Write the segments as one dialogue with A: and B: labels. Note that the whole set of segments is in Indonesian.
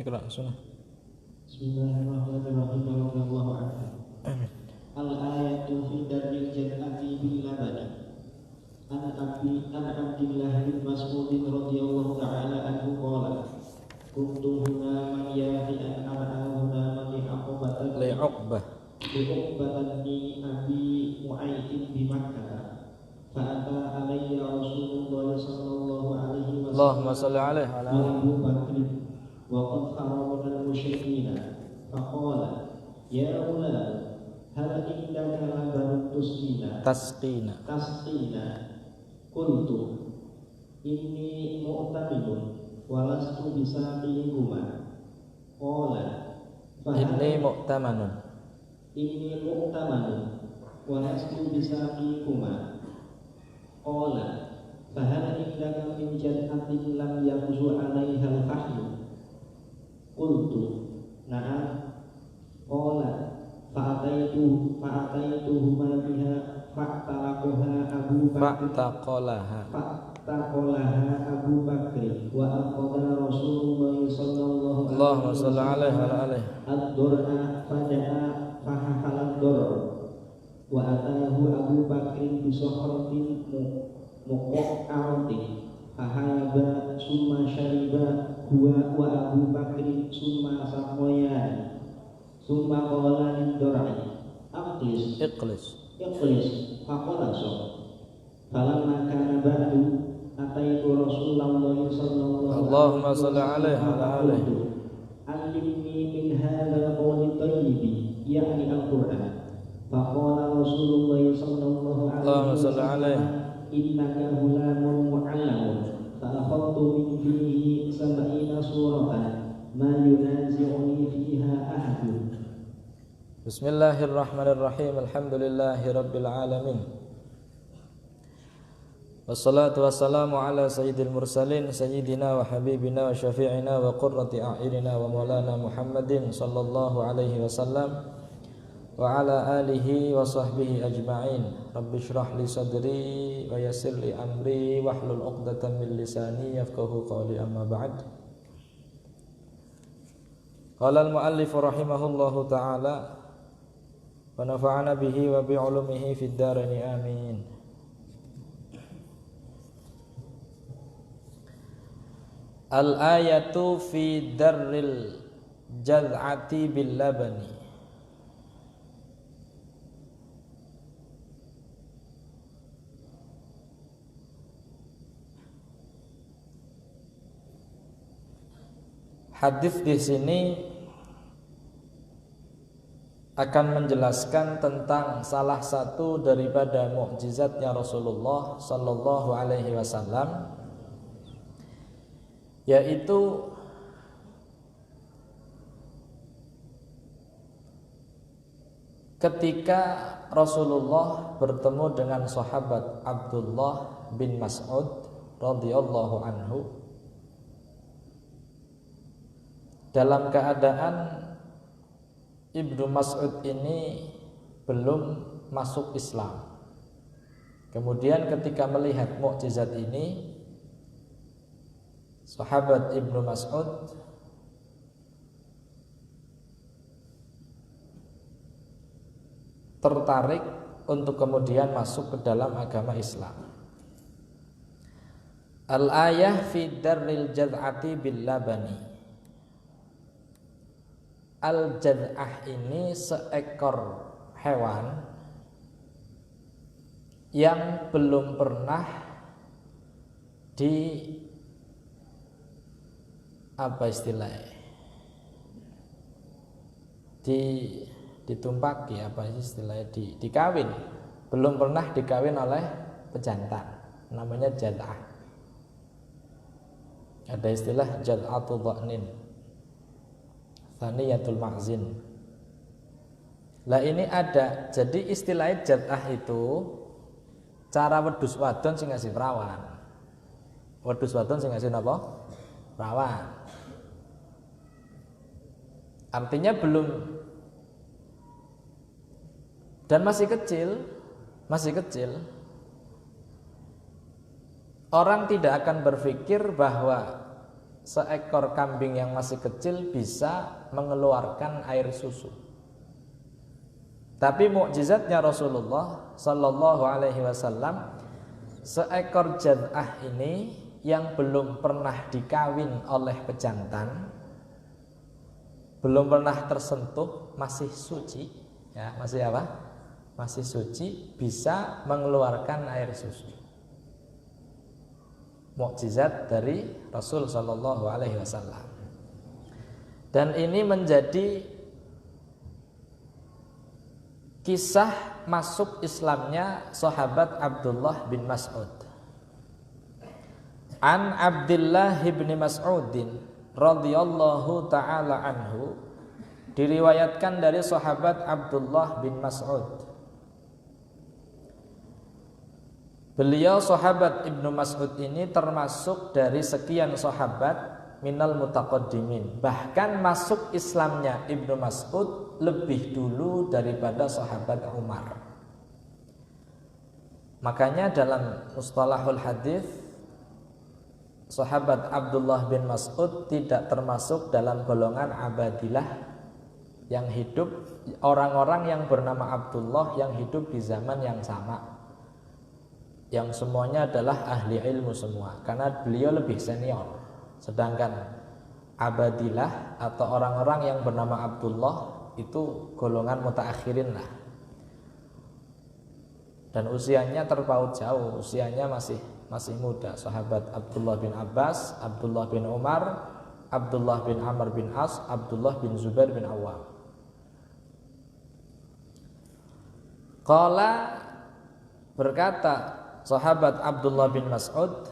A: Ikra sunnah.
B: Bismillahirrahmanirrahim. Wallahu a'lam.
A: Amin.
B: Al-ayatu fi daril jannati bil labani. An Abdillah bin Mas'ud radhiyallahu ta'ala anhu qala kuntu huna man yafi an ana huna man li'aqbatan
A: Li'uqbah
B: li abi mu'ayyid bi Makkah fa'ata alayya Rasulullah sallallahu alaihi wasallam
A: Allahumma salli alaihi wa ala
B: Abu Bakr wa qad kharaja min al-musyrikeen faqala ya ulam hal indaka laban tasqina qultu inni mu'taminun walastu bisaqiikuma qala
A: inni mu'tamanun
B: walastu bisaqiikuma qala fahal indaka min jannatin lam yaqzu 'alaiha al-fahyu qultu na'am qala fa'ataituhuma biha fa'taqalaha Abu Bakr wa aqada Rasulullah sallallahu
A: Allahumma salli alaihi wa ala alihi
B: ad-dur'a fada'a fahahalad-dur wa atahu Abu Bakr bi sakhratin muqaqqa'atin fahalaba summa syariba huwa wa Abu Bakr summa saqoya summa qala lid-dur'i iqlis faqala falamma kana ba'du ataitu Rasulullah sallallahu
A: Allahumma salli alaihi wa ala alihi
B: allimni min hadzal qawli tayyibi ya'ni al-Qur'an faqala Rasulullah sallallahu
A: Allahumma salli alaihi
B: innaka hulamun mu'allamun fa'akhadtu min fihi sab'ina suratan ma yunazi'uni fiha ahadun.
A: Bismillahirrahmanirrahim. Alhamdulillahi rabbil alamin. Wassalatu wassalamu ala sayyidil mursalin sayyidina wa habibina wa syafi'ina wa qurrati a'yunina wa maulana Muhammadin sallallahu alaihi wasallam wa ala alihi wa sahbihi ajma'in. Rabbi shrah li sadri wa yassir li amri wahlul 'uqdatam min lisani yafqahu qawli, amma ba'd. Qala al-muallif rahimahullahu ta'ala wa nafa'ana bihi wa bi 'ulumihi fid dharain amin. Al-ayatu fi darril jaz'ati bil labani. Hadis di sini akan menjelaskan tentang salah satu daripada mukjizatnya Rasulullah sallallahu alaihi wasallam, yaitu ketika Rasulullah bertemu dengan sahabat Abdullah bin Mas'ud radhiyallahu anhu dalam keadaan Ibnu Mas'ud ini belum masuk Islam. Kemudian ketika melihat mukjizat ini, sahabat Ibnu Mas'ud tertarik untuk kemudian masuk ke dalam agama Islam. Al-ayah fi darril jaz'ati bil labani. Al-jaz'ah ini seekor hewan yang belum pernah ditumpaki, dikawin, belum pernah dikawin oleh pejantan, namanya jaz'ah. Ada istilah jaz'atu dha'nin, thaniyatul ma'zin. Lah ini ada, jadi istilah jaz'ah itu cara wedhus wadon sing ngasih perawan. Wedhus wadon sing ngasih napa? Perawan. Artinya belum, dan masih kecil. Orang tidak akan berpikir bahwa seekor kambing yang masih kecil bisa mengeluarkan air susu. Tapi mukjizatnya Rasulullah sallallahu alaihi wasallam, seekor jad'ah ini yang belum pernah dikawin oleh pejantan, belum pernah tersentuh, masih suci, ya, masih apa? Masih suci, bisa mengeluarkan air susu. Mukjizat dari Rasul sallallahu alaihi wasallam. Dan ini menjadi kisah masuk Islamnya sahabat Abdullah bin Mas'ud. An Abdullah bin Mas'udin radhiyallahu taala anhu, diriwayatkan dari sahabat Abdullah bin Mas'ud. Beliau sahabat Ibnu Mas'ud ini termasuk dari sekian sahabat minal mutaqaddimin. Bahkan masuk Islamnya Ibnu Mas'ud lebih dulu daripada sahabat Umar. Makanya dalam mustalahul hadis, sahabat Abdullah bin Mas'ud tidak termasuk dalam golongan abadilah yang hidup, orang-orang yang bernama Abdullah yang hidup di zaman yang sama, yang semuanya adalah ahli ilmu semua, karena beliau lebih senior. Sedangkan abadilah atau orang-orang yang bernama Abdullah itu golongan mutaakhirin lah, dan usianya terpaut jauh, usianya masih muda. Sahabat Abdullah bin Abbas, Abdullah bin Umar, Abdullah bin Amr bin As, Abdullah bin Zubair bin Awam. Qala, berkata sahabat Abdullah bin Mas'ud,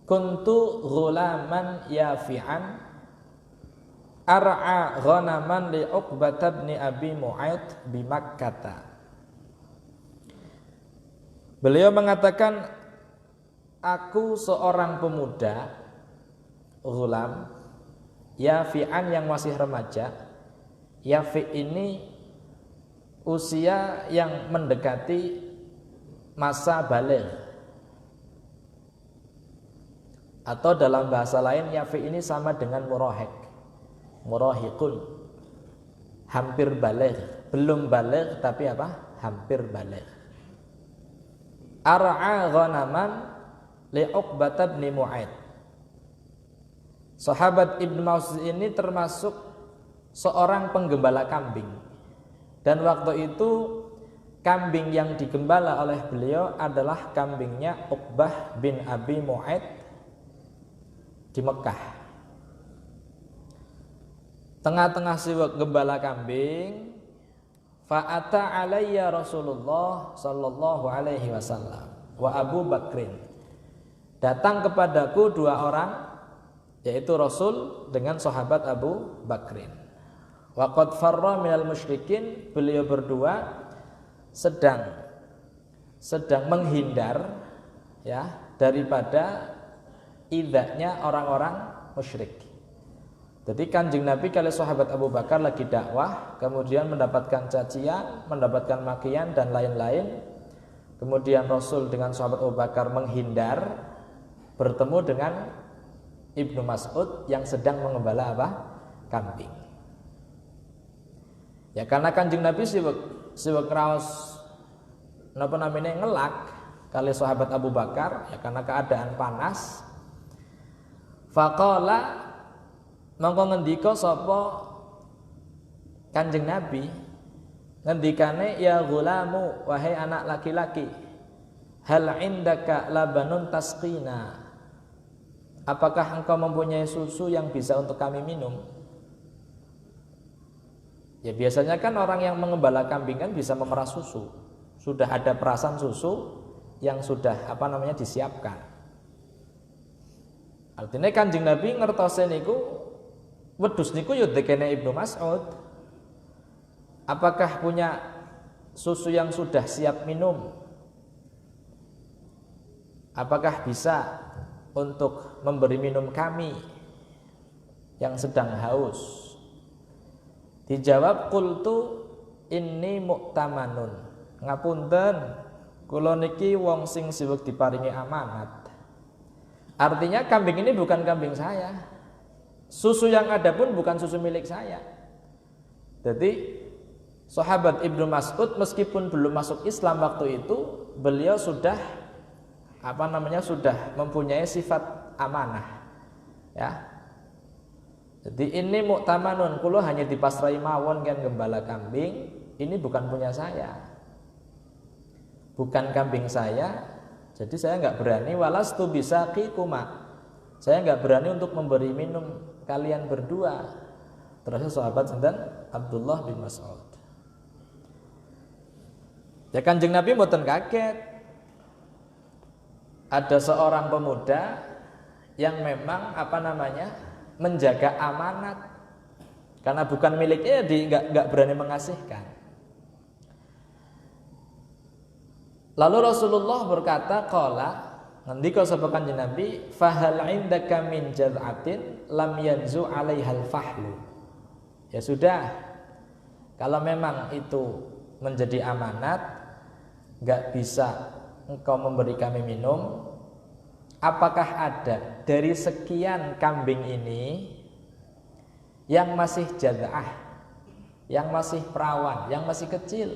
A: kuntu ghulaman yafi'an ar'a ghanaman li Uqbah bin Abi Mu'ayth bi Makkah. Beliau mengatakan, aku seorang pemuda ghulam yafi'an yang masih remaja. Yafi' ini usia yang mendekati masa baligh, atau dalam bahasa lain yafi ini sama dengan murahik, murahiqun, hampir baligh, belum baligh tapi apa? Hampir baligh. Ar'a ghanaman li Uqbah bin Mu'ayth. Sahabat Ibnu Mas'ud ini termasuk seorang penggembala kambing, dan waktu itu kambing yang digembala oleh beliau adalah kambingnya Uqbah bin Abi Mu'ayth di Mekah. Tengah-tengah siwak gembala kambing, fa'ata alayya Rasulullah sallallahu alaihi wasallam wa Abu Bakrin. Datang kepadaku dua orang, yaitu Rasul dengan sahabat Abu Bakrin. Wa qad farra minal musyrikin, beliau berdua sedang menghindar, ya, daripada idahnya orang-orang musyrik. Jadi Kanjeng Nabi kali sahabat Abu Bakar lagi dakwah, kemudian mendapatkan cacian, mendapatkan makian dan lain-lain. Kemudian Rasul dengan sahabat Abu Bakar menghindar, bertemu dengan Ibnu Mas'ud yang sedang mengembala apa? Kambing. Ya, karena Kanjeng Nabi siwek raos napa namanya ngelak kali sahabat Abu Bakar, ya, karena keadaan panas. Faqala, mongko ngendika sapa Kanjeng Nabi, ngendikane, ya gulamu, wahai anak laki-laki, hal indaka labanun tasqina, apakah engkau mempunyai susu yang bisa untuk kami minum? Ya, biasanya kan orang yang mengembala kambing kan bisa memerah susu. Sudah ada perasan susu yang sudah disiapkan. Artinya Kanjeng Nabi ngertose niku wedhus niku ya dekene Ibnu Mas'ud. Apakah punya susu yang sudah siap minum? Apakah bisa untuk memberi minum kami yang sedang haus? Dijawab, qultu inni mu'tamanun, ngapunten kula niki wong sing siwek diparingi amanat. Artinya kambing ini bukan kambing saya. Susu yang ada pun bukan susu milik saya. Jadi sahabat Ibnu Mas'ud meskipun belum masuk Islam waktu itu, beliau sudah sudah mempunyai sifat amanah. Ya. Jadi ini mu'tamanun, kulo hanya dipasrai mawon kan gembala kambing, ini bukan punya saya. Bukan kambing saya, jadi saya nggak berani walastu bisaqikuma. Saya nggak berani untuk memberi minum kalian berdua. Terus sahabat sinten Abdullah bin Mas'ud. Ya Kanjeng Nabi mboten kaget. Ada seorang pemuda yang memang menjaga amanat, karena bukan miliknya dia nggak berani mengasihkan. Lalu Rasulullah berkata, qala, ngendika sapa Kanjeng Nabi, fahal indaka min jaz'atin lam yanzu 'alaihal fahlu. Ya sudah, kalau memang itu menjadi amanat, nggak bisa engkau memberi kami minum, apakah ada dari sekian kambing ini yang masih jaz'ah, yang masih perawan, yang masih kecil,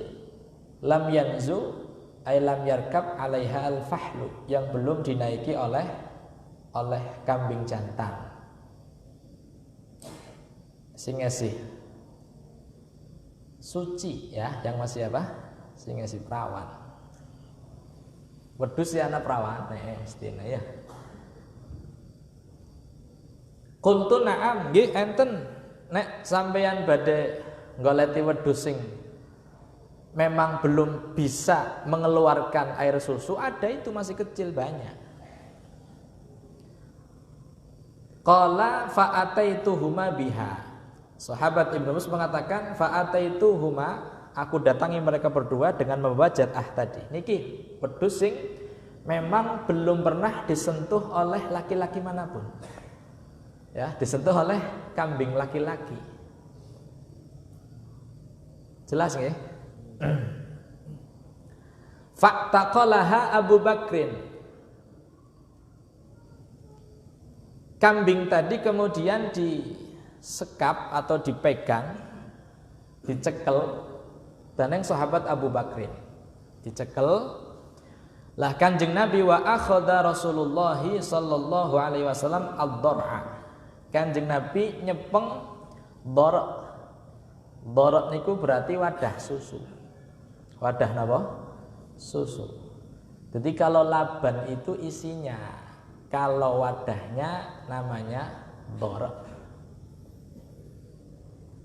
A: lam yanzu ay lam yarkab 'alaiha al-fahlu, yang belum dinaiki oleh kambing jantan. Sing ngasih suci ya, yang masih sing ngasih perawan. Wedhus ya anak perawan mestine ya. Qultu na'am, nggih enten nek sampeyan badhe goleti wedhus sing memang belum bisa mengeluarkan air susu, ada itu masih kecil banyak. Qala fa'ataituhuma biha. Sahabat Ibnu Mas'ud mengatakan fa'ataituhuma, aku datangi mereka berdua dengan membawa jat'ah tadi. Niki wedhus sing memang belum pernah disentuh oleh laki-laki manapun. Ya, disentuh oleh kambing laki-laki. Jelas nggih? Fa'taqalaha Abu Bakrin. Kambing tadi kemudian disekap atau dipegang, dicekel dening sahabat Abu Bakrin. Dicekel. Lah Kanjeng Nabi wa akhadha Rasulullah sallallahu alaihi wasallam ad-dar'a. Kanjeng Nabi nyepeng dorok. Dorok niku berarti wadah susu. Wadah napa? Susu. Jadi kalau laban itu isinya, kalau wadahnya namanya dorok.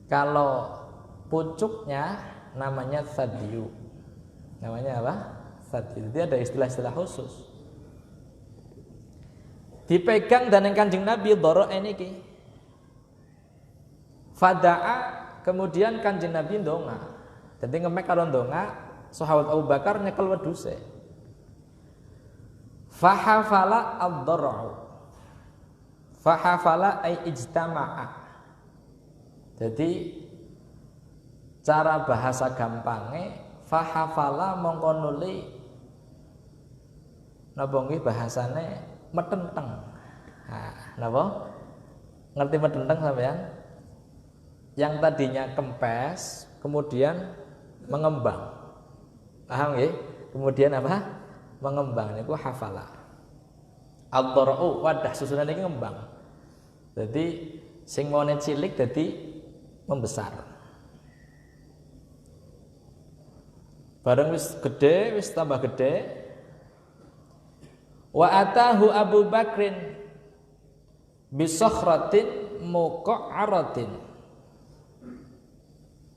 A: Kalau pucuknya namanya thadyu. Namanya apa? Thadyu. Jadi ada istilah-istilah khusus. Dipegang dan Kanjeng Nabi dorok niki. Fada'a, kemudian Kanjeng Nabi ndonga. Jadi ngemek karo ndonga, sahabat Abu Bakar nyekel wedhuse. Fahafala ad-dar'u. Fahafala ay ijtama'a. Jadi cara bahasa gampangnya fahafala mongko nuli napa nggih bahasane metenteng. Nah, napa? Ngerti metenteng sampean? Yang tadinya kempes kemudian mengembang. Paham nggih? Kemudian apa? Mengembang niku hafala. Ad-dar'u wadah susunan iki ngembang. Jadi sing mone cilik dadi membesar. Bareng wis gede, wis tambah gede. Wa atahu Abu Bakrin bisakhratin muqa'aratin.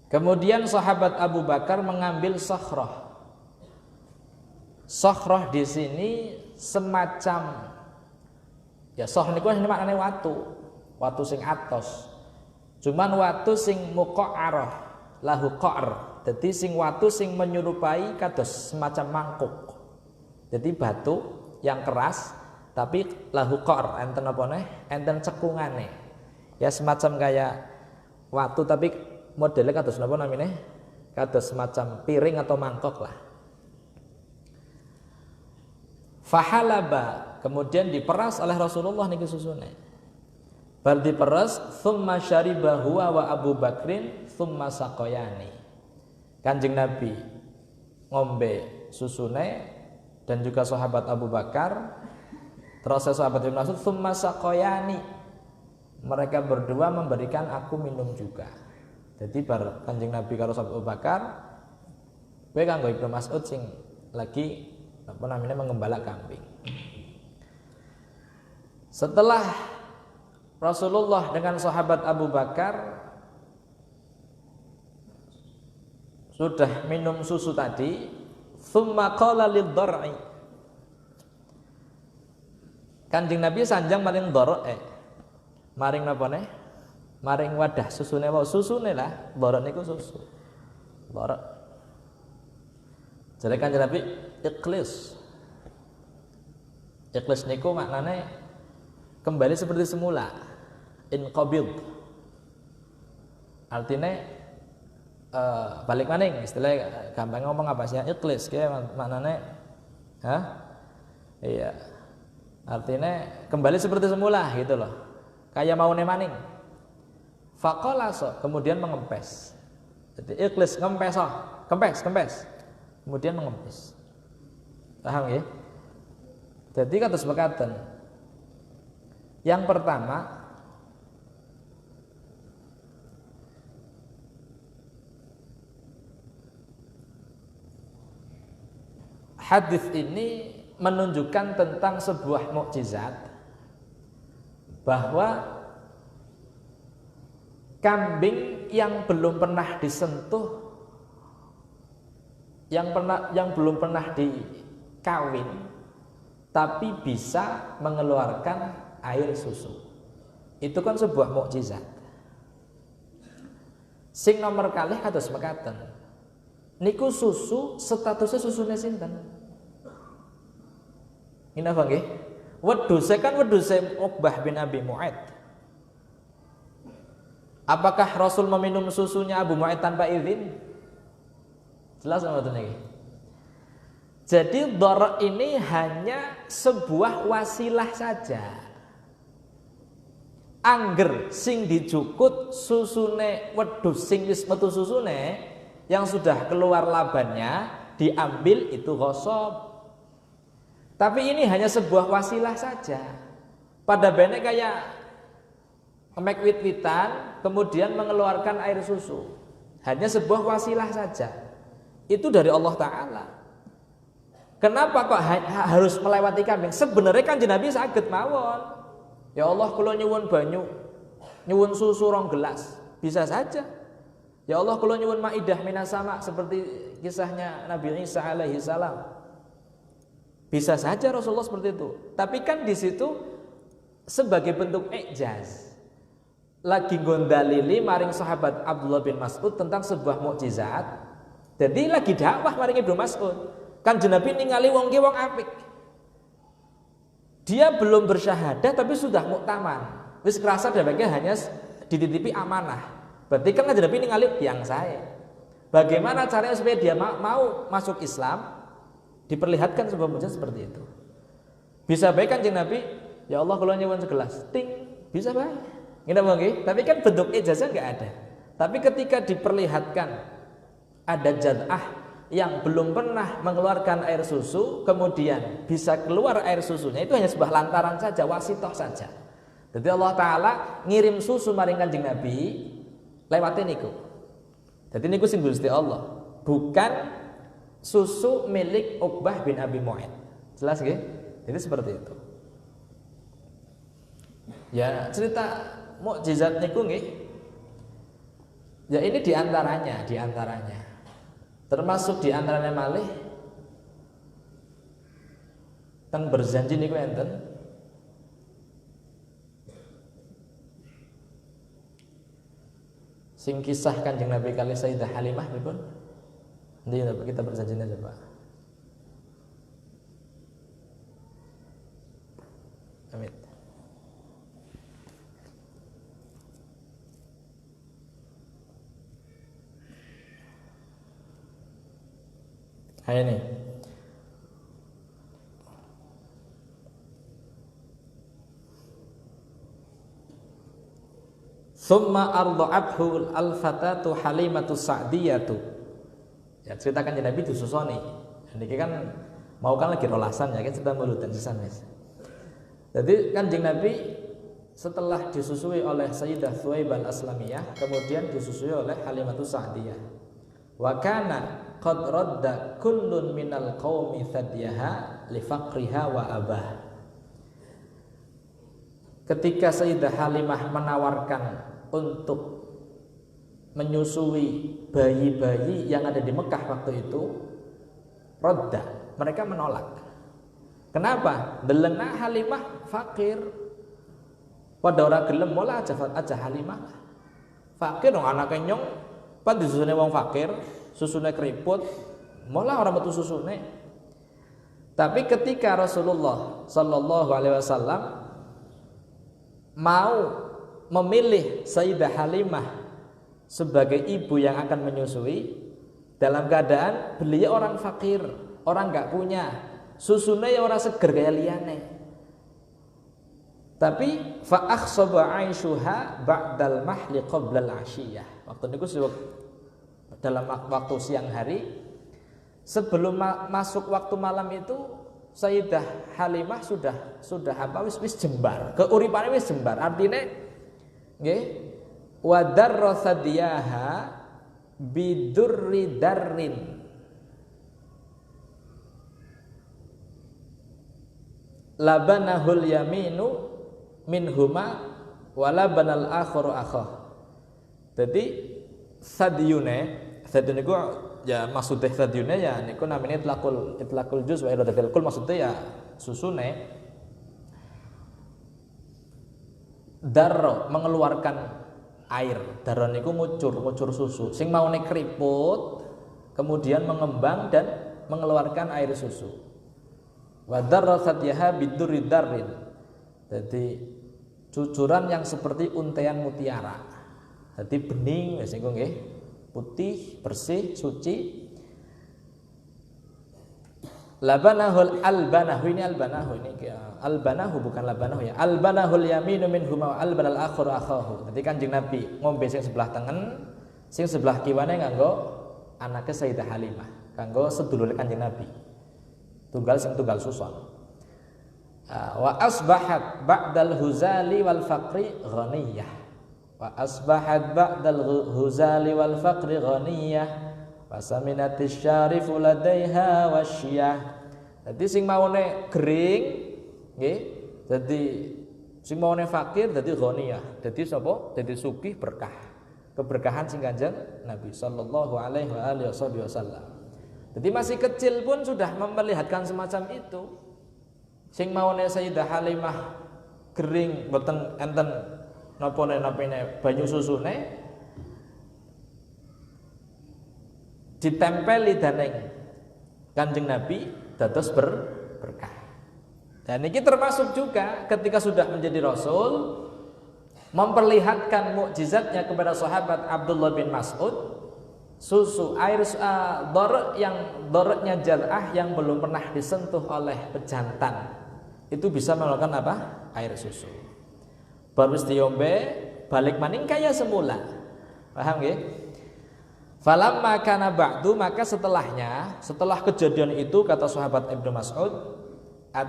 A: Kemudian sahabat Abu Bakar mengambil sakhrah. Sakhrah di sini semacam ya sakhrah niku maknane watu. Watu sing atos. Cuman watu sing muqa'arah, lahu qa'r. Jadi sing watu sing menyerupai kados semacam mangkuk. Jadi batu yang keras tapi lahu qa'r, enten apa neh? Enten cekungane. Ya semacam kayak watu tapi modelnya kados napa namine? Kados semacam piring atau mangkok lah. Fahalaba, kemudian diperas oleh Rasulullah niki susune. Bar diperas, tsumma syariba huwa wa Abu Bakrin tsumma saqayani. Kanjeng Nabi ngombe susune dan juga sahabat Abu Bakar, terus sahabat Ibnu Mas'ud tsumma saqayani. Mereka berdua memberikan aku minum juga. Jadi bar Kanjeng Nabi karo sahabat Abu Bakar, kowe kanggo Ibnu Mas'ud sing lagi mengembala kambing. Setelah Rasulullah dengan sahabat Abu Bakar sudah minum susu tadi, tsumma qala lidh-dhar'i. Kanjeng Nabi sanjang maring dhar'e. Maring napa ne? Maring wadah susune wae, susune lah, dhar'e niku susu. Dhar'e. Jadi Kanjeng Nabi ikhlas. Ikhlas niku maknane kembali seperti semula. Inqabid. Artinya balik maning, istilah gampang ngomong apa sih? Ikhlas ki maknane iya. Artinya kembali seperti semula gitu loh. Kayak mau maning. Faqala kemudian mengempes. Jadi ikhlas kempes. Kemudian mengempes. Paham ya? Jadi kados mekaten. Yang pertama, hadis ini menunjukkan tentang sebuah mukjizat bahwa kambing yang belum pernah disentuh, yang belum pernah dikawin, tapi bisa mengeluarkan air susu. Itu kan sebuah mukjizat. Sing nomor kalih kados mekaten. Niku susu statusnya susune sinten? Ini apa nggih? Wedhuse kan wedhuse Uqbah bin Abi Mu'aid. Apakah Rasul meminum susunya Abu Mu'aid tanpa izin? Jelas mboten niki? Jadi dhar ini hanya sebuah wasilah saja. Angger sing dijukut susune wedhus sing wis metu susune yang sudah keluar labannya diambil itu ghasab. Tapi ini hanya sebuah wasilah saja. Pada benek kayak emek wit-witan kemudian mengeluarkan air susu. Hanya sebuah wasilah saja. Itu dari Allah Ta'ala. Kenapa kok harus melewati kambing? Sebenarnya kan Nabi saged mawon. Ya Allah kula nyuwun banyu, nyuwun susu 2 gelas, bisa saja. Ya Allah kula nyuwun maidah minas sama seperti kisahnya Nabi Isa alaihi salam. Bisa saja Rasulullah seperti itu. Tapi kan di situ sebagai bentuk i'jaz. Lagi gondalili maring sahabat Abdullah bin Mas'ud tentang sebuah mukjizat. Jadi lagi dakwah maring Ibnu Mas'ud. Kan Nabi ningali wong ki wong apik. Dia belum bersyahadah tapi sudah muktaman. Wis kerasa dheweke hanya dititipi amanah. Berarti kan Nabi ningali yang saya. Bagaimana caranya supaya dia mau masuk Islam? Diperlihatkan sebuah mukjizat seperti itu. Bisa baik Kanjeng Nabi, ya Allah kula nyuwun segelas. Ting, bisa baik. Ngene nggih, tapi kan bentuk ijazah enggak ada. Tapi ketika diperlihatkan ada jad'ah yang belum pernah mengeluarkan air susu, kemudian bisa keluar air susunya, itu hanya sebuah lantaran saja, wasitoh saja. Jadi Allah Ta'ala ngirim susu maring Kanjeng Nabi lewatin niku. Jadi niku sing Gusti Allah, bukan susu milik Uqbah bin Abi Mu'aid. Jelas nggih? Jadi seperti itu. Ya, cerita mukjizat niku nggih. Ya ini diantaranya. Termasuk diantaranya malih ten berjanji niku enten. Sing kisah Kanjeng Nabi kali Sayyidah Halimah pripun? Nanti kita berjanji aja Pak. Amin. Hai ini. Tsumma arda'athu al-fatatu Halimatu Sa'diyatu. Ya ceritakan Kanjeng Nabi disusoni. Niki kan mau kan lagi rolasan ya kan cerita mulutan sisan wis. Jadi Kanjeng Nabi setelah disusui oleh Sayyidah Thuwaibah al-Aslamiyah, kemudian disusui oleh Halimatu Sa'diyah. Wa kana qad radda kullun minal qaumi thadyaha li faqriha wa abah. Ketika Sayyidah Halimah menawarkan untuk menyusui bayi-bayi yang ada di Mekah waktu itu, radda, mereka menolak. Kenapa? Delena Halimah fakir. Pada orang gelem mola aja Halimah. Fakir dong anaknya nyong, pan disusune wong fakir, susune keriput, mola orang metu susune. Tapi ketika Rasulullah sallallahu alaihi wasallam mau memilih Sayyidah Halimah sebagai ibu yang akan menyusui, dalam keadaan beliau orang fakir, orang nggak punya, susune ya orang seger kayak liyane. Tapi fa akhsaba aishuha ba'dal mahli qabla al-ashiyah. Waktu niku dalam waktu siang hari sebelum masuk waktu malam itu Sayyidah Halimah sudah apa wis jembar. Keuripane wis jembar. Artine nggih wa darra sadiyaha bidurri darrin. Labanahul yaminu minhuma wala banal akharu akhah. Jadi sadiyune ku ya maksudnya sadiyune ya niku namanya itlaqul juz wa iradatul kul, maksudnya ya susune darro mengeluarkan air. Darro niku ngucur susu. Sing maune keriput kemudian mengembang dan mengeluarkan air susu. Wa darra sadyaha bidurri darrin. Jadi cucuran yang seperti untaian mutiara. Jadi bening wis niku nggih, putih, bersih, suci. Labanahul albanahu, ini albanahu ini albanahu bukan labanahu ya. Albanahul yaminu minhuma wa albanal akharu akhahu. Jadi Kanjeng Nabi ngombe sing sebelah tengen, sing sebelah kiwane nganggo anake Sayyidah Halimah, kanggo sedulure Kanjeng Nabi. Tunggal susun. Wa asbahat ba'dal huzali wal faqri ghaniyah. Wa asbahat ba'dal huzali wal faqri ghaniyah. Wa saminatis syarifu ladaiha wasyiyah. Jadi sing maune gering nggih, dadi sing maune fakir dadi ghaniyah. Dadi sapa? Dadi sugih berkah. Keberkahan sing Kanjeng Nabi sallallahu alaihi wa alihi wasallam. Jadi masih kecil pun sudah memperlihatkan semacam itu. Sing maune Sayyidah Halimah gering mboten enten napa-napane banyu susune ditempeli dening Kanjeng Nabi dados berkah. Dan ini termasuk juga ketika sudah menjadi Rasul memperlihatkan mukjizatnya kepada sahabat Abdullah bin Mas'ud. Susu air dorotnya jal'ah yang belum pernah disentuh oleh pejantan itu bisa melakukan apa? Air susu. Baru diombe balik maning kaya semula. Paham nggih? Falamma kana ba'du, maka setelah kejadian itu kata sahabat Ibnu Mas'ud,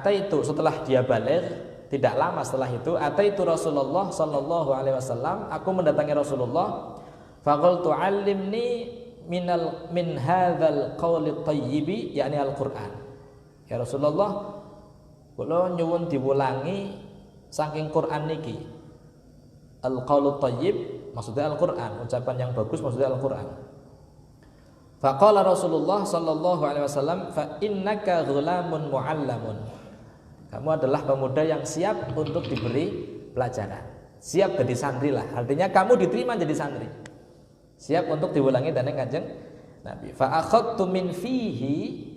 A: itu setelah dia balik, tidak lama setelah itu, itu Rasulullah sallallahu alaihi wasallam, aku mendatangi Rasulullah, faqultu 'allimni min hadzal qawli thayyibi, yakni Al-Qur'an. Ya Rasulullah, kula nyuwun diwulangi saking Quran niki. Al-qawlu thayyib maksudnya Al-Qur'an, ucapan yang bagus maksudnya Al-Qur'an. Faqala Rasulullah sallallahu alaihi wasallam, fa innaka ghulamun mu'allamun. Kamu adalah pemuda yang siap untuk diberi pelajaran. Siap jadi santri lah. Artinya kamu diterima jadi santri. Siap untuk diulangi dan Kanjeng Nabi. Fa akhadtu min fihi,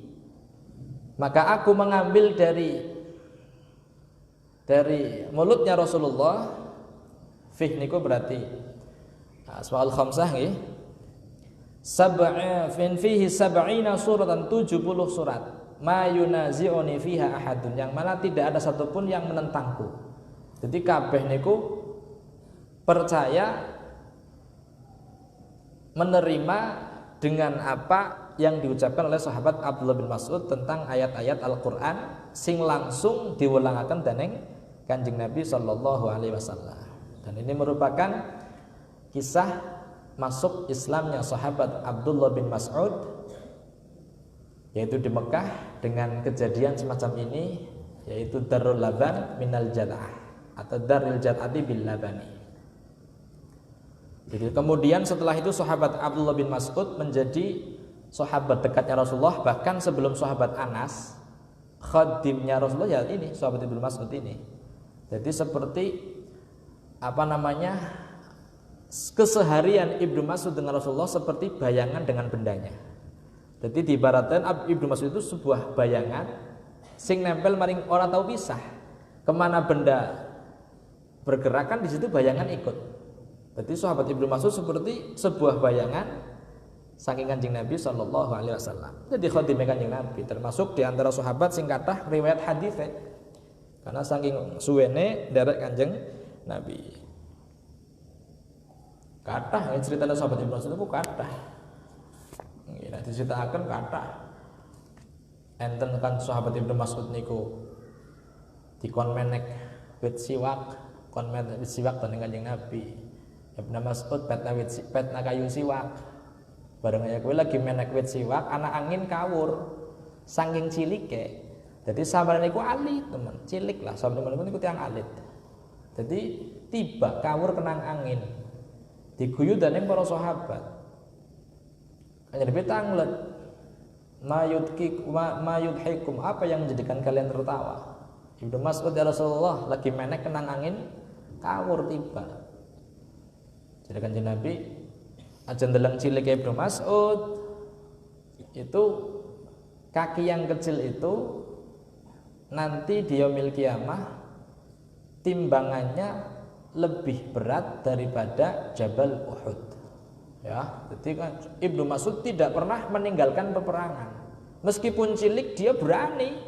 A: maka aku mengambil dari mulutnya Rasulullah. Fih niku berarti asmaul khamsah nggih. Fin fihi sab'ina suratan, 70 surat. Ma yunazi'uni fiha ahadun, yang mana tidak ada satupun yang menentangku. Jadi kabeh niku percaya menerima dengan apa yang diucapkan oleh sahabat Abdullah bin Mas'ud tentang ayat-ayat Al-Qur'an sing langsung diulangaken dening Kanjeng Nabi sallallahu alaihi wasallam. Dan ini merupakan kisah masuk Islamnya sahabat Abdullah bin Mas'ud, yaitu di Mekah dengan kejadian semacam ini, yaitu Darul Laban minal Jad'ah atau Darul Jad'ati bil Labani. Jadi kemudian setelah itu sahabat Abdullah bin Mas'ud menjadi sahabat dekatnya Rasulullah, bahkan sebelum sahabat Anas, khadimnya Rasulullah ya ini sahabat Ibnu Mas'ud ini. Jadi seperti keseharian Ibnu Mas'ud dengan Rasulullah seperti bayangan dengan bendanya. Jadi diibaratkan Ibnu Mas'ud itu sebuah bayangan sing nempel maring ora tahu pisah. Kemana benda bergerakan di situ bayangan ikut. Jadi sahabat Ibnu Mas'ud seperti sebuah bayangan saking Kanjeng Nabi sallallahu alaihi wasallam. Jadi khadimnya Kanjeng Nabi, termasuk di antara sahabat sing kathah riwayat hadis karena saking suwene nderek Kanjeng Nabi. Kathah ceritanya sahabat Ibnu Mas'ud itu kathah. Nggih, nek diceritaken kathah. Enten kan sahabat Ibnu Mas'ud niku dikon menek wit siwak, kon menek wit siwak dening Kanjeng Nabi. Ibnu Mas'ud petna kayu siwak. Bareng ya kowe lagi menek wit siwak, ana angin kawur. Saking cilike. Jadi sahabat niku alit, teman. Cilik lah sahabat niku tiyang alit. Jadi tiba kawur kenang angin. Diguyu dening para sahabat. Kanjeng Nabi tanglet. Mayudhikum, apa yang menjadikan kalian tertawa? Ibnu Mas'ud ya Rasulullah lagi menek kenang angin kawur tiba. Jadi Kanjeng Nabi aja ndeleng cilik Ibnu Mas'ud itu kaki yang kecil itu nanti di yaumil kiamah timbangannya lebih berat daripada Jabal Uhud. Ya, jadi kan Ibnu Mas'ud tidak pernah meninggalkan peperangan. Meskipun cilik dia berani.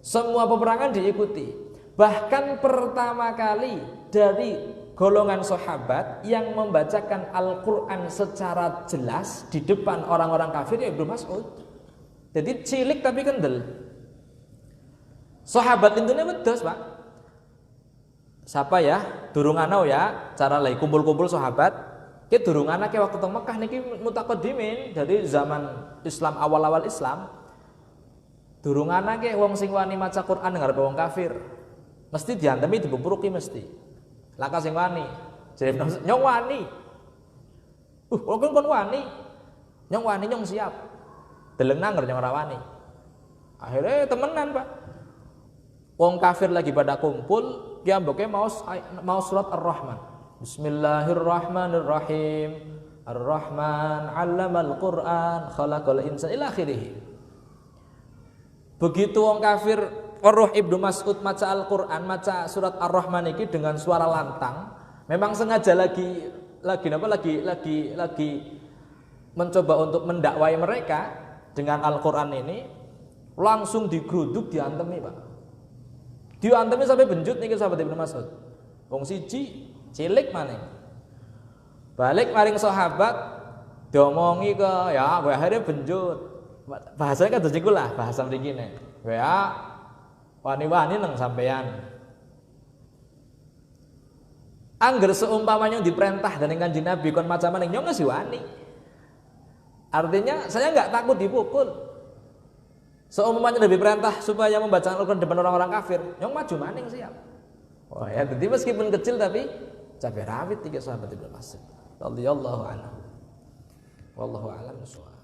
A: Semua peperangan diikuti. Bahkan pertama kali dari golongan sahabat yang membacakan Al-Qur'an secara jelas di depan orang-orang kafir ya Ibnu Mas'ud. Jadi cilik tapi kendel. Sahabat intune wedhos, Pak. Siapa ya? Durung ana ya, cara lagi kumpul-kumpul sahabat. Ki durung ana ki waktu teng Mekah niki mutaqaddimin dari zaman Islam awal-awal Islam. Durung ana ki wong sing wani maca Quran ngarepe wong kafir. Mesti diantemi dibupuruki mesti. Laka sing wani. Jadi nyong wani. Kon wani. Nyong wani nyong siap. Deleng nanger nyong ora wani. Akhirnya temenan, Pak. Wong kafir lagi pada kumpul, ki amboke mau surat Ar-Rahman. Bismillahirrahmanirrahim. Ar-Rahman 'allamal Qur'an, khalaqal insana ila akhirih. Begitu wong kafir weruh Ibnu Mas'ud maca Al-Qur'an, maca surat Ar-Rahman iki dengan suara lantang, memang sengaja lagi mencoba untuk mendakwai mereka dengan Al-Qur'an ini, langsung digeruduk, diantemi, Pak. Diantemi sampai benjut niki sahabat Ibnu Mas'ud. Wong siji cilik maning. Balik maring sahabat diomongi ke ya kowe akhirnya benjut. Bahasanya kan dadi lah bahasa mriki nek. Ya wani-wani nang sampean. Angger seumpamanya diperintah dening Kanjeng Nabi kon maca maning nyong wis wani. Artinya saya enggak takut dipukul. Seumpamanya Nabi perintah supaya membaca Al-Qur'an depan orang-orang kafir, nyong maju maning siap. Wah ya, jadi meskipun kecil tapi cabai rawit tiga sahabat Ibnu Mas'ud radhiyallahu anhu. Wallahu a'lam bishawab.